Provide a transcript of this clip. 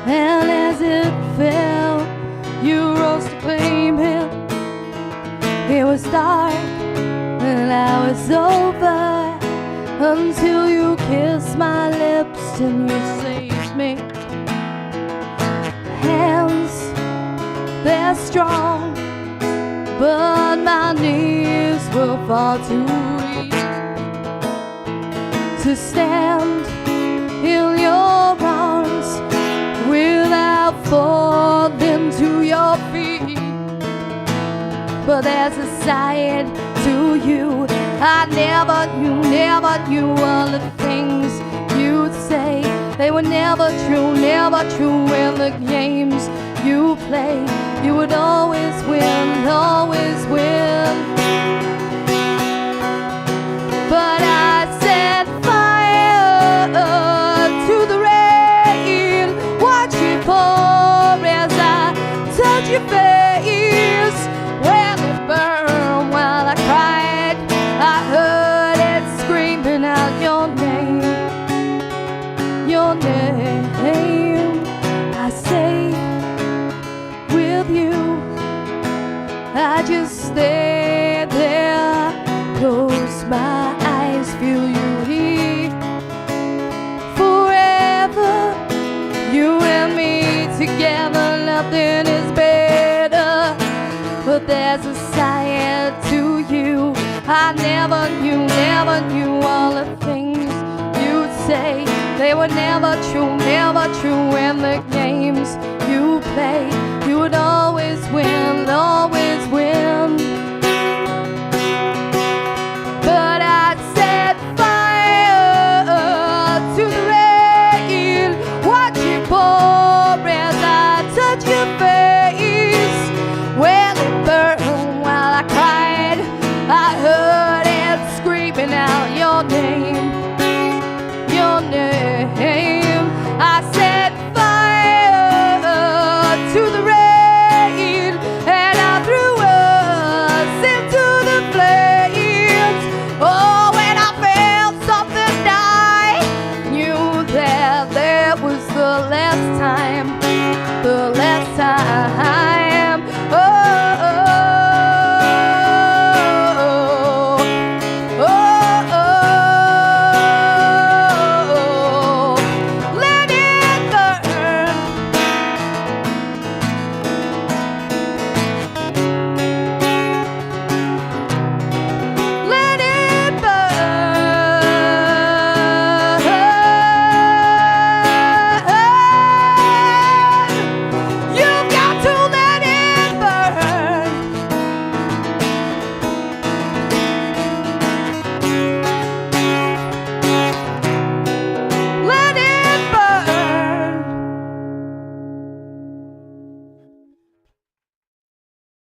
And as it fell, you rose to claim him. It was dark and I was over until you kissed my lips and you saved me. Hands, they're strong, but my knees were far too weak to stand in your arms without falling to your feet. But there's a side to you I never knew all the things you'd say. They were never true in the games you play. You would always win, always win. But I set fire to the rain, watch it pour as I touch your face. Well, it burned while I cried. I heard it screaming out your name, your name. I say with you, I just stay there, close my eyes, feel you here forever. You and me together, nothing is better. But there's a side to you I never knew all the things you'd say. They were never true in the games you play. You would always win, always win.